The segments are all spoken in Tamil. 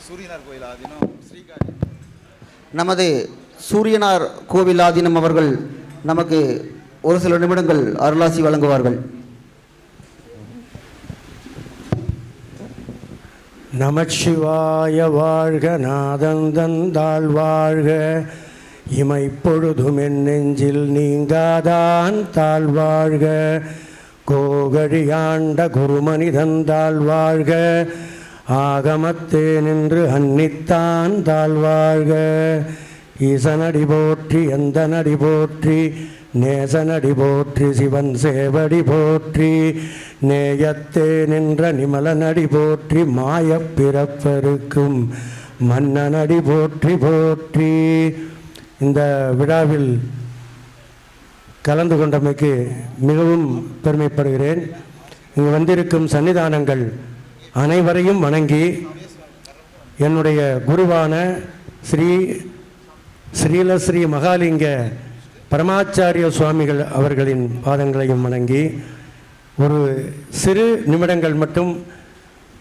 சூரியனார் கோயில் ஆதீனம் ஸ்ரீகாரி. நமது சூரியனார் கோவில் ஆதீனம் அவர்கள் நமக்கு ஒரு சில நிமிடங்கள் அருளாசி வழங்குவார்கள். நமச்சிவாய வாழ்க, நாதந்தந்தாள் வாழ்க, இமைப்பொழுதும் என் நெஞ்சில் நீங்காதான் தாழ்வாழ்க, கோகழியாண்ட குருமனிதந்தாள் வாழ்க, ஆகமத்தே நின்று அன்னித்தான் தாழ்வாழ்க, ஈசனடி போற்றி எந்த நடி போற்றி, நேசனடி போற்றி சிவன் சேவடி போற்றி, நேயத்தே நின்ற நிமலனடி போற்றி, மாயப் பிறப்பருக்கும் மன்னனடி போற்றி போற்றி. இந்த விழாவில் கலந்து கொண்டமைக்கு மிகவும் பெருமைப்படுகிறேன். இங்கு வந்திருக்கும் சன்னிதானங்கள் அனைவரையும் வணங்கி என்னுடைய குருவான ஸ்ரீலஸ்ரீ மகாலிங்க பரமாச்சாரிய சுவாமிகள் அவர்களின் பாதங்களையும் வணங்கி ஒரு சிறு நிமிடங்கள் மட்டும்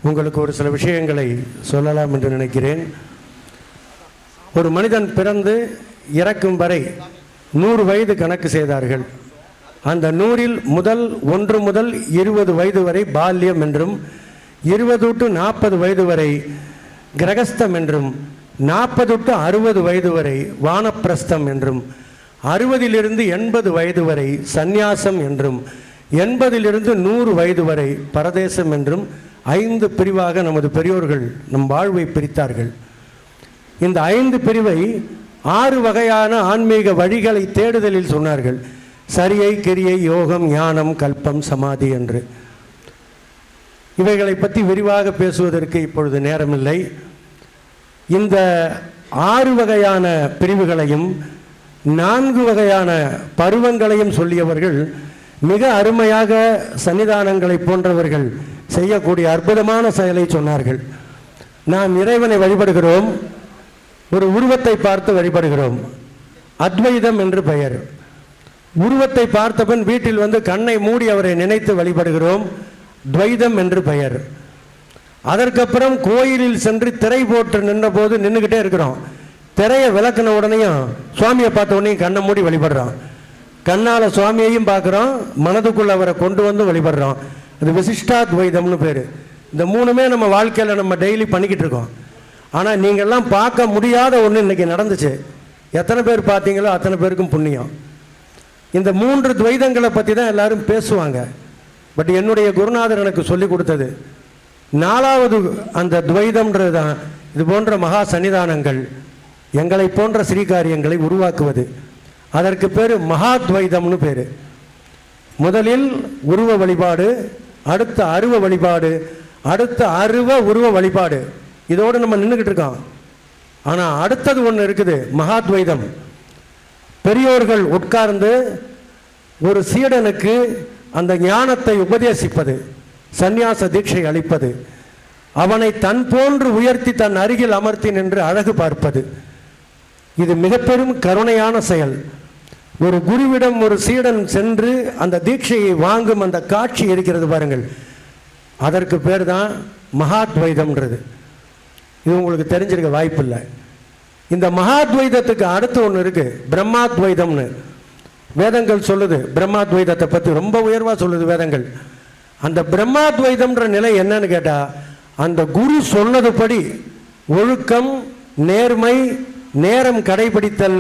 உங்களுக்கு ஒரு சில விஷயங்களை சொல்லலாம் என்று நினைக்கிறேன். ஒரு மனிதன் பிறந்து இறக்கும் வரை 100 வயது கணக்கு செய்தார்கள். அந்த 100இல் 1 முதல் 20 வயது வரை பால்யம் என்றும், 20 to 40 வயது வரை கிரகஸ்தம் என்றும், 40 to 60 வயது வரை வானப்பிரஸ்தம் என்றும், 60லிருந்து 80 வயது வரை சந்நியாசம் என்றும், 80லிருந்து 100 வயது வரை பரதேசம் என்றும் 5 பிரிவாக நமது பெரியோர்கள் நம் வாழ்வை பிரித்தார்கள். இந்த 5 பிரிவை 6 வகையான ஆன்மீக வழிகளை தேடுதலில் சொன்னார்கள். சரியை, கிரியை, யோகம், ஞானம், கல்பம், சமாதி என்று. இவைகளை பற்றி விரிவாக பேசுவதற்கு இப்பொழுது நேரமில்லை. இந்த 6 வகையான பிரிவுகளையும் 4 வகையான பருவங்களையும் சொல்லியவர்கள் மிக அருமையாக சன்னிதானங்களை போன்றவர்கள் செய்யக்கூடிய அற்புதமான செயலை சொன்னார்கள். நாம் இறைவனை வழிபடுகிறோம், ஒரு உருவத்தை பார்த்து வழிபடுகிறோம், அத்வைதம் என்று பெயர். உருவத்தை பார்த்தபின் வீட்டில் வந்து கண்ணை மூடி அவரை நினைத்து வழிபடுகிறோம், துவைதம் என்று பெயர். அதற்கப்புறம் கோயிலில் சென்று திரை போட்டு நின்ற போது நின்றுக்கிட்டே இருக்கிறோம். திரையை விளக்கின உடனேயும் சுவாமியை பார்த்த உடனே கண்ணை மூடி வழிபடுறோம். கண்ணால் சுவாமியையும் பார்க்குறோம், மனதுக்குள்ள அவரை கொண்டு வந்து வழிபடுறோம். அது விசிஷ்டாத்வைதம்னு பேர். இந்த 3மே நம்ம வாழ்க்கையில் நம்ம டெய்லி பண்ணிக்கிட்டு இருக்கோம். ஆனால் நீங்கள்லாம் பார்க்க முடியாத ஒன்று இன்றைக்கி நடந்துச்சு. எத்தனை பேர் பார்த்தீங்களோ அத்தனை பேருக்கும் புண்ணியம். இந்த 3 துவைதங்களை பற்றி தான் எல்லாரும் பேசுவாங்க. பட் என்னுடைய குருநாதர் எனக்கு சொல்லி கொடுத்தது 4வது அந்த துவைதம்ன்றது தான். இது போன்ற மகா சன்னிதானங்கள் எங்களை போன்ற ஸ்ரீகாரியங்களை உருவாக்குவது. அதற்கு பேர் மகாத்வைதம்னு பேர். முதலில் உருவ வழிபாடு, அடுத்த அருவ வழிபாடு, அடுத்த அருவ உருவ வழிபாடு. இதோடு நம்ம நின்றுக்கிட்டு இருக்கோம். ஆனால் அடுத்தது ஒன்று இருக்குது, மகாத்வைதம். பெரியோர்கள் உட்கார்ந்து ஒரு சீடனுக்கு அந்த ஞானத்தை உபதேசிப்பது, சந்நியாச தீட்சை அளிப்பது, அவனை தன் போன்று உயர்த்தி தன் அருகில் அமர்த்தி நின்று அழகு பார்ப்பது. இது மிக பெரும் கருணையான செயல். ஒரு குருவிடம் ஒரு சீடன் சென்று அந்த தீட்சையை வாங்கும் அந்த காட்சி இருக்கிறது பாருங்கள், அதற்கு பேர் தான் மகாத்வைதம்ன்றது. இது உங்களுக்கு தெரிஞ்சிருக்க வாய்ப்பில்லை. இந்த மகாத்வைதத்துக்கு அடுத்து ஒன்று இருக்கு, பிரம்மாத்வைதம்னு. வேதங்கள் சொல்லுது பிரம்மாத்வைதத்தை பற்றி ரொம்ப உயர்வாக சொல்லுது வேதங்கள். அந்த பிரம்மாத்வைதம்ன்ற நிலை என்னன்னு கேட்டால், அந்த குரு சொன்னதுபடி ஒழுக்கம், நேர்மை, நேரம் கடைபிடித்தல்,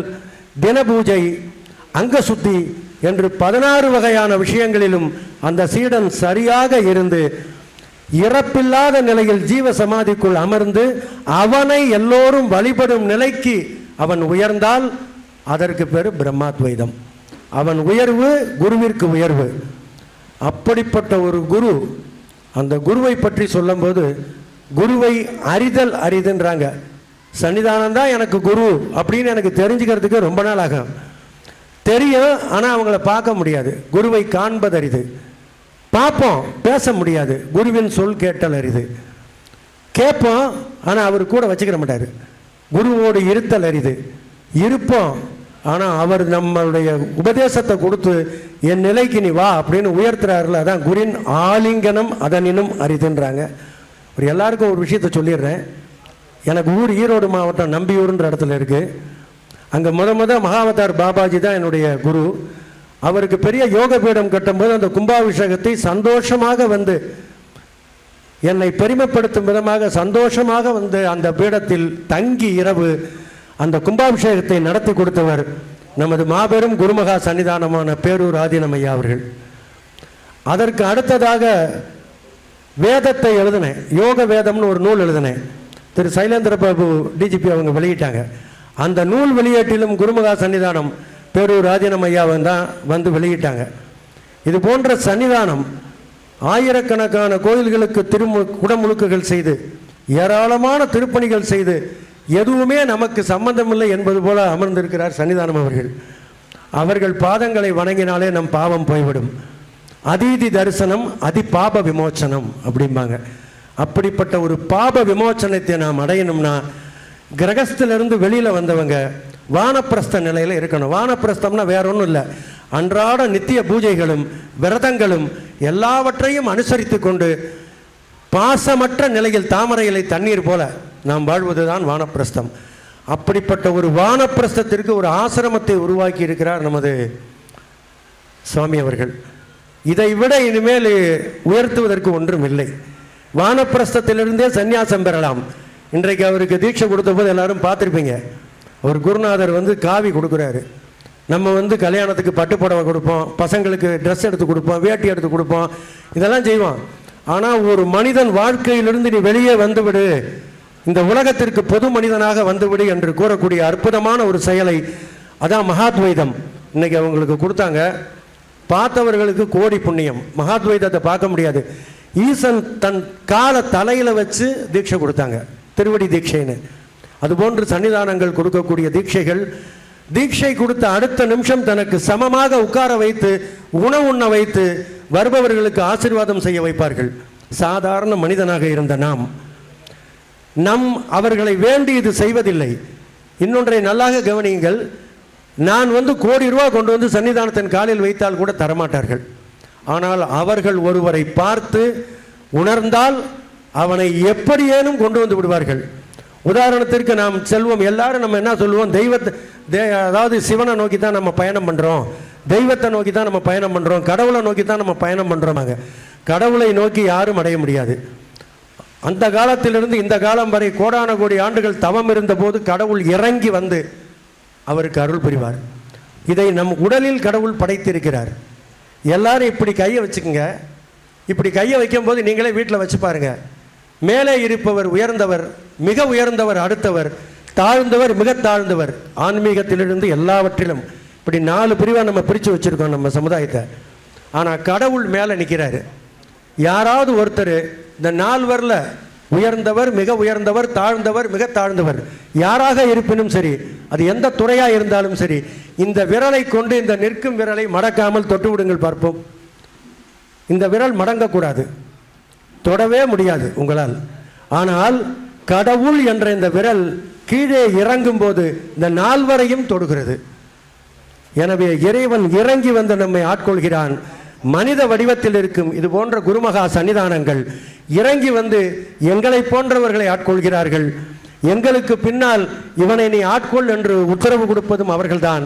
தினபூஜை, அங்க சுத்தி என்று 16 வகையான விஷயங்களிலும் அந்த சீடன் சரியாக இருந்து இறப்பில்லாத நிலையில் ஜீவ சமாதிக்குள் அமர்ந்து அவனை எல்லோரும் வழிபடும் நிலைக்கு அவன் உயர்ந்தால் அதற்கு பேர் பிரம்மாத்வைதம். அவன் உயர்வு குருவிற்கு உயர்வு. அப்படிப்பட்ட ஒரு குரு, அந்த குருவை பற்றி சொல்லும்போது குருவை அறிதல் அரிதுன்றாங்க. சன்னிதானம் தான் எனக்கு குரு அப்படின்னு எனக்கு தெரிஞ்சுக்கிறதுக்கு ரொம்ப நாள் ஆகும். தெரியும், ஆனால் அவங்கள பார்க்க முடியாது. குருவை காண்பது அரிது. பார்ப்போம், பேச முடியாது. குருவின் சொல் கேட்டல் அரிது. கேட்போம், ஆனால் அவர் கூட வச்சுக்கிற மாட்டார். குருவோடு இருத்தல் அரிது. இருப்போம், ஆனால் அவர் நம்மளுடைய உபதேசத்தை கொடுத்து என் நிலைக்கு நீ வா அப்படின்னு உயர்த்துறாருல, அதான் குரின் ஆலிங்கனம் அதனினும் அரிதுன்றாங்க. ஒரு எல்லாருக்கும் ஒரு விஷயத்தை சொல்லிடுறேன். எனக்கு ஊர் ஈரோடு மாவட்டம் நம்பியூர்ன்ற இடத்துல இருக்குது. அங்கே மகாவதார் பாபாஜி தான் என்னுடைய குரு. அவருக்கு பெரிய யோக பீடம் கட்டும்போது அந்த கும்பாபிஷேகத்தை சந்தோஷமாக வந்து என்னை பெருமைப்படுத்தும் விதமாக சந்தோஷமாக வந்து அந்த பீடத்தில் தங்கி இரவு அந்த கும்பாபிஷேகத்தை நடத்தி கொடுத்தவர் நமது மாபெரும் குருமகா சன்னிதானமான பேரூர் ஆதீனம் ஐயா அவர்கள். அதற்கு அடுத்ததாக வேதத்தை எழுதினேன், யோக வேதம்னு ஒரு நூல் எழுதினேன். திரு சைலேந்திர பாபு டிஜிபி அவங்க வெளியிட்டாங்க. அந்த நூல் வெளியீட்டிலும் குருமகா சன்னிதானம் பேரூர் ஆதீனம் ஐயாவை தான் வந்து வெளியிட்டாங்க. இது போன்ற சன்னிதானம் ஆயிரக்கணக்கான கோயில்களுக்கு குடமுழுக்குகள் செய்து ஏராளமான திருப்பணிகள் செய்து எதுவுமே நமக்கு சம்பந்தமில்லை என்பது போல அமர்ந்திருக்கிறார் சன்னிதானம் அவர்கள். அவர்கள் பாதங்களை வணங்கினாலே நம் பாவம் போய்விடும். அதீதி தரிசனம் அதி பாப விமோச்சனம் அப்படிம்பாங்க. அப்படிப்பட்ட ஒரு பாப விமோச்சனத்தை நாம் அடையணும்னா கிரகஸ்திலிருந்து வெளியில் வந்தவங்க வானப்பிரஸ்த நிலையில் இருக்கணும். வானப்பிரஸ்தம்னா வேற ஒன்றும் இல்லை, அன்றாட நித்திய பூஜைகளும் விரதங்களும் எல்லாவற்றையும் அனுசரித்து கொண்டு பாசமற்ற நிலையில் தாமரை இலை தண்ணீர் போல நாம் வாழ்வதுதான் வானப்பிரஸ்தம். அப்படிப்பட்ட ஒரு வானப்பிரஸ்தத்திற்கு ஒரு ஆசிரமத்தை உருவாக்கி இருக்கிறார் நமது சுவாமி அவர்கள். இதை விட இனிமேல் உயர்த்துவதற்கு ஒன்றும் இல்லை. வானப்பிரஸ்தத்திலிருந்தே சந்நியாசம் பெறலாம். இன்றைக்கு அவருக்கு தீட்சை கொடுத்த போது எல்லாரும் பார்த்துருப்பீங்க. ஒரு குருநாதர் வந்து காவி கொடுக்குறாரு. நம்ம வந்து கல்யாணத்துக்கு பட்டுப்புடவை கொடுப்போம், பசங்களுக்கு ட்ரெஸ் எடுத்து கொடுப்போம், வேட்டி எடுத்து கொடுப்போம், இதெல்லாம் செய்வோம். ஆனால் ஒரு மனிதன் வாழ்க்கையிலிருந்து நீ வெளியே வந்துவிடு, இந்த உலகத்திற்கு பொது மனிதனாக வந்துவிடு என்று கூறக்கூடிய அற்புதமான ஒரு செயலை அதான் மகாத்வைதம் இன்னைக்கு அவங்களுக்கு கொடுத்தாங்க. பார்த்தவர்களுக்கு கோடி புண்ணியம். மகாத்வைதத்தை பார்க்க முடியாது. ஈசன் தன் கால தலையில் வச்சு தீட்சை கொடுத்தாங்க, திருவடி தீட்சைன்னு. அதுபோன்று சன்னிதானங்கள் கொடுக்கக்கூடிய தீட்சைகள், தீட்சை கொடுத்த அடுத்த நிமிஷம் தனக்கு சமமாக உட்கார வைத்து உணவு உண்ண வைத்து வருபவர்களுக்கு ஆசீர்வாதம் செய்ய வைப்பார்கள். சாதாரண மனிதனாக இருந்த நம் அவர்களை வேண்டி இது செய்வதில்லை. இன்னொன்றை நல்லாக கவனியுங்கள். நான் வந்து கோடி ரூபா கொண்டு வந்து சன்னிதானத்தின் காலில் வைத்தால் கூட தரமாட்டார்கள். ஆனால் அவர்கள் ஒருவரை பார்த்து உணர்ந்தால் அவனை எப்படியேனும் கொண்டு வந்து விடுவார்கள். உதாரணத்திற்கு நாம் செல்வோம், எல்லாரும் நம்ம என்ன சொல்லுவோம், அதாவது சிவனை நோக்கி தான் நம்ம பயணம் பண்ணுறோம், தெய்வத்தை நோக்கி தான் நம்ம பயணம் பண்ணுறோம், கடவுளை நோக்கி தான் நம்ம பயணம் பண்ணுறோமாங்க. கடவுளை நோக்கி யாரும் அடைய முடியாது. அந்த காலத்திலிருந்து இந்த காலம் வரை கோடான கோடி ஆண்டுகள் தவம் இருந்த போது கடவுள் இறங்கி வந்து அவருக்கு அருள் புரிவார். இதை நம் உடலில் கடவுள் படைத்திருக்கிறார். எல்லாரும் இப்படி கையை வச்சுக்கோங்க. இப்படி கையை வைக்கும் போது நீங்களே வீட்டில் வச்சு பாருங்க. மேலே இருப்பவர் உயர்ந்தவர், மிக உயர்ந்தவர் அடுத்தவர், தாழ்ந்தவர் மிக தாழ்ந்தவர். ஆன்மீகத்திலிருந்து எல்லாவற்றிலும் இப்படி 4 பிரிவாக நம்ம பிரித்து வச்சுருக்கோம் நம்ம சமுதாயத்தை. ஆனால் கடவுள் மேலே நிற்கிறாரு. யாராவது ஒருத்தர் இந்த 4 உயர்ந்தவர், மிக உயர்ந்தவர், தாழ்ந்தவர், மிக தாழ்ந்தவர் யாராக இருப்பினும் சரி, அது எந்த துறையாக இருந்தாலும் சரி, இந்த விரலை கொண்டு இந்த நிற்கும் விரலை மடக்காமல் தொட்டு விடுங்கள் பார்ப்போம். இந்த விரல் மடங்கக்கூடாது, தொடவே முடியாது உங்களால். ஆனால் கடவுள் என்ற இந்த விரல் கீழே இறங்கும் போது இந்த 4 தொடுகிறது. எனவே இறைவன் இறங்கி வந்து நம்மை ஆட்கொள்கிறான். மனித வடிவத்தில் இருக்கும் இது போன்ற குருமகா சன்னிதானங்கள் இறங்கி வந்து எங்களை போன்றவர்களை ஆட்கொள்கிறார்கள். எங்களுக்கு பின்னால் இவனை நீ ஆட்கொள் என்று உத்தரவு கொடுப்பதும் அவர்கள்தான்.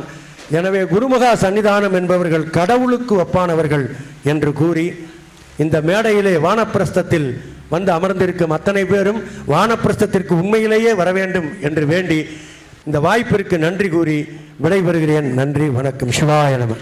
எனவே குருமகா சன்னிதானம் என்பவர்கள் கடவுளுக்கு ஒப்பானவர்கள் என்று கூறி இந்த மேடையிலே வானப்பிரஸ்தத்தில் வந்து அமர்ந்திருக்கும் அத்தனை பேரும் வானப்பிரஸ்தத்திற்கு உண்மையிலேயே வர வேண்டும் என்று வேண்டி இந்த வாய்ப்பிற்கு நன்றி கூறி விடைபெறுகிறேன். நன்றி, வணக்கம். சிவாய நம.